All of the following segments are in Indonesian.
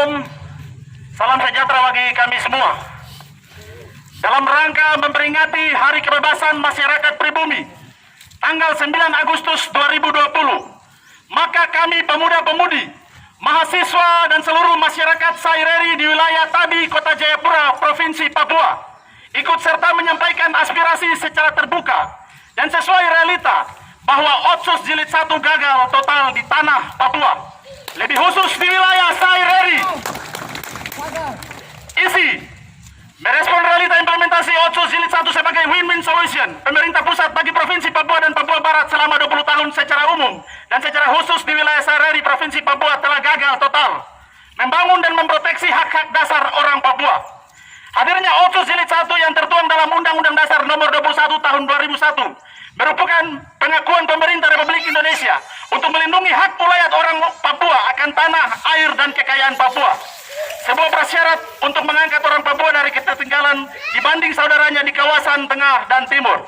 Assalamualaikum, salam sejahtera bagi kami semua. Dalam rangka memperingati Hari Kebebasan Masyarakat Pribumi, tanggal 9 Agustus 2020, maka kami pemuda-pemudi, mahasiswa dan seluruh masyarakat Saireri di wilayah Tabi, Kota Jayapura, Provinsi Papua, ikut serta menyampaikan aspirasi secara terbuka dan sesuai realita bahwa Otsus Jilid 1 gagal total di tanah Papua. Lebih khusus di wilayah Saireri. Isi merespon realita implementasi Otsus Jilid 1 sebagai win-win solution pemerintah pusat bagi Provinsi Papua dan Papua Barat selama 20 tahun secara umum dan secara khusus di wilayah Saireri Provinsi Papua telah gagal total membangun dan memproteksi hak-hak dasar orang Papua. Hadirnya Otsus Jilid 1 yang tertuang dalam Undang-Undang Dasar Nomor 21 Tahun 2001 merupakan pengakuan pemerintah Republik Indonesia untuk melindungi hak ulayat orang Papua akan tanah, air, dan kekayaan Papua. Sebuah prasyarat untuk mengangkat orang Papua dari ketertinggalan dibanding saudaranya di kawasan tengah dan timur.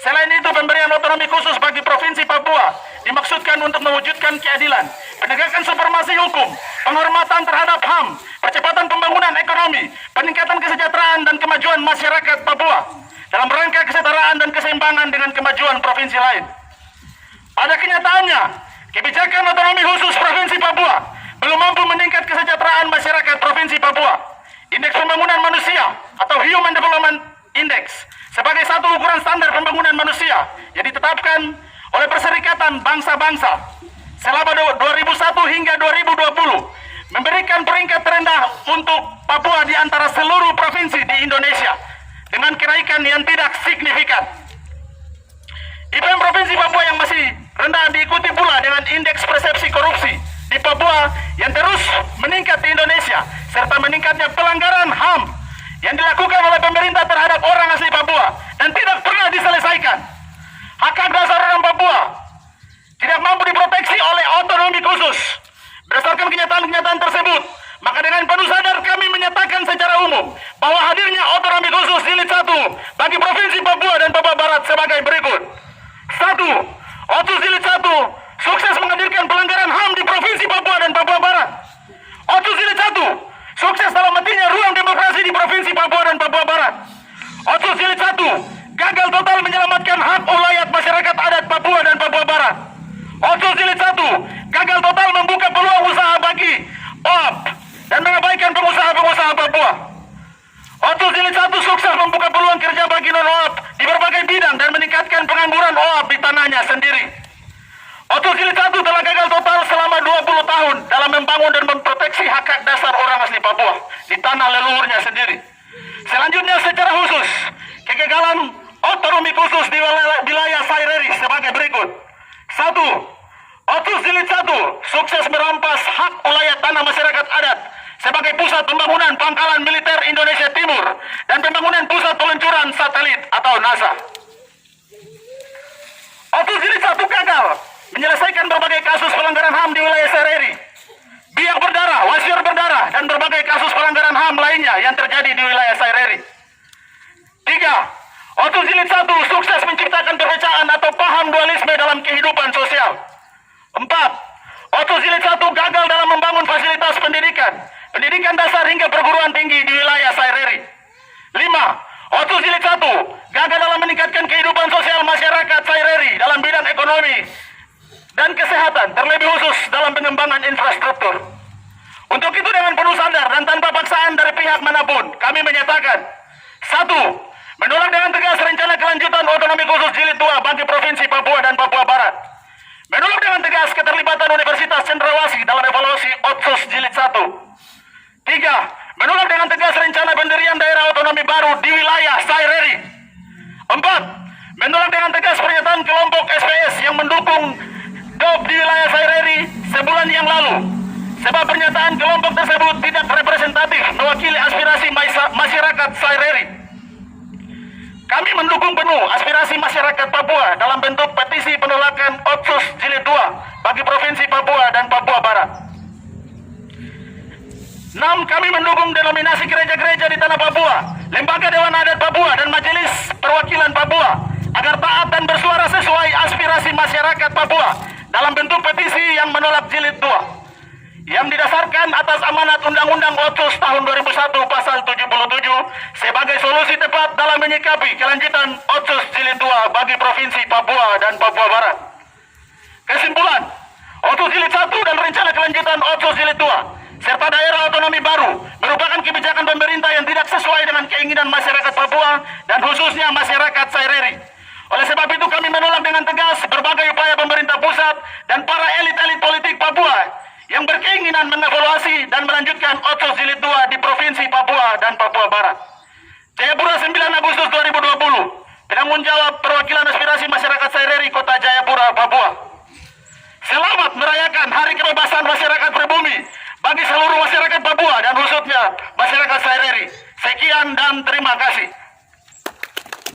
Selain itu, pemberian otonomi khusus bagi Provinsi Papua dimaksudkan untuk mewujudkan keadilan, penegakan supremasi hukum, penghormatan terhadap HAM, percepatan pembangunan ekonomi, peningkatan kesejahteraan dan kemajuan masyarakat Papua dalam rangka kesetaraan dan keseimbangan dengan kemajuan provinsi lain. Pada kenyataannya, kebijakan otonomi khusus Provinsi Papua belum mampu meningkat kesejahteraan masyarakat Provinsi Papua. Indeks Pembangunan Manusia atau Human Development Index sebagai satu ukuran standar pembangunan manusia yang ditetapkan oleh Perserikatan Bangsa-Bangsa selama 2001 hingga 2020 memberikan peringkat terendah untuk Papua di antara seluruh provinsi di Indonesia dengan kenaikan yang tidak signifikan. IPM Provinsi Papua yang masih rendah diikuti pula dengan indeks persepsi korupsi di Papua yang terus meningkat di Indonesia, serta meningkatnya pelanggaran HAM yang dilakukan oleh pemerintah terhadap orang asli Papua dan tidak pernah diselesaikan. Hak-hak dasar orang Papua tidak mampu diproteksi oleh otonomi khusus. Berdasarkan kenyataan-kenyataan tersebut, maka dengan penuh sadar kami menyatakan secara umum bahwa hadirnya otonomi khusus Jilid 1 bagi Provinsi Papua dan Papua Barat sebagai berikut. 1. Otsus Jilid 1 sukses menghadirkan pelanggaran HAM di Provinsi Papua dan Papua Barat. Otsus Jilid 1 sukses dalam matinya ruang demokrasi di Provinsi Papua dan Papua Barat. Otsus Jilid 1 gagal total menyelamatkan hak ulayat masyarakat adat Papua dan Papua Barat. Otsus Jilid 1 gagal total membuka peluang usaha bagi OAP dan mengabaikan pengusaha-pengusaha Papua. Otsus Jilid 1 sukses membuka peluang kerja bagi non-OAP di berbagai bidang dan meningkatkan pengangguran OAP di tanahnya sendiri. Otsus Jilid 1 telah gagal total selama 20 tahun dalam membangun dan memproteksi hak-hak dasar orang asli Papua di tanah leluhurnya sendiri. Selanjutnya secara khusus, kegagalan otonomi khusus di wilayah Saireri sebagai berikut. 1. Otsus Jilid 1 sukses merampas hak ulayat tanah masyarakat adat sebagai pusat pembangunan pangkalan militer Indonesia Timur dan pembangunan pusat peluncuran satelit atau NASA. Otsus Jilid 1 gagal menyelesaikan berbagai kasus pelanggaran HAM di wilayah Saireri, biak berdarah, wasior berdarah, dan berbagai kasus pelanggaran HAM lainnya yang terjadi di wilayah Saireri. 3. Otsus Jilid 1 sukses menciptakan perpecahan atau paham dualisme dalam kehidupan sosial. 4. Otsus Jilid 1 gagal dalam membangun fasilitas pendidikan dasar hingga perguruan tinggi di wilayah Saireri. 5. Otsus Jilid 1 gagal dalam meningkatkan kehidupan sosial masyarakat Saireri dalam bidang ekonomi dan kesehatan, terlebih khusus dalam pengembangan infrastruktur. Untuk itu dengan penuh sadar dan tanpa paksaan dari pihak manapun, kami menyatakan 1. Menolak dengan tegas rencana kelanjutan otonomi khusus Jilid 2 bagi Provinsi Papua dan Papua Barat. Menolak dengan tegas keterlibatan Universitas Cendrawasih dalam evaluasi Otsus Jilid 1. 3. Menolak dengan tegas rencana pendirian daerah otonomi baru di wilayah Saireri. 4. Menolak dengan tegas pernyataan kelompok SPS yang mendukung DOP di wilayah Saireri sebulan yang lalu, sebab pernyataan kelompok tersebut tidak representatif mewakili aspirasi masyarakat Saireri. Kami mendukung penuh aspirasi masyarakat Papua dalam bentuk petisi penolakan Otsus Jilid 2 bagi Provinsi Papua dan Papua Barat. 6. Kami mendukung denominasi gereja-gereja di tanah Papua, Lembaga Dewan Adat Papua, dan Majelis Perwakilan Papua agar taat dan bersuara sesuai aspirasi masyarakat Papua dalam bentuk petisi yang menolak Jilid 2. yang didasarkan atas amanat Undang-Undang Otsus tahun 2001 pasal 77 sebagai solusi tepat dalam menyikapi kelanjutan Otsus Jilid 2 bagi Provinsi Papua dan Papua Barat. Kesimpulan, Otsus Jilid 1 dan rencana kelanjutan Otsus Jilid 2 serta daerah otonomi baru merupakan kebijakan pemerintah yang tidak sesuai dengan keinginan masyarakat Papua dan khususnya masyarakat Saireri. Oleh sebab itu kami menolak dengan tegas berbagai upaya pemerintah pusat dan para elit-elit politik Papua yang berkeinginan mengevaluasi dan melanjutkan Otsus Jilid 2 di Provinsi Papua dan Papua Barat. Jayapura 9 Agustus 2020, penanggung jawab perwakilan aspirasi masyarakat Saireri Kota Jayapura, Papua. Selamat merayakan Hari Kebebasan Masyarakat Pribumi bagi seluruh masyarakat Papua dan khususnya masyarakat Saireri. Sekian dan terima kasih.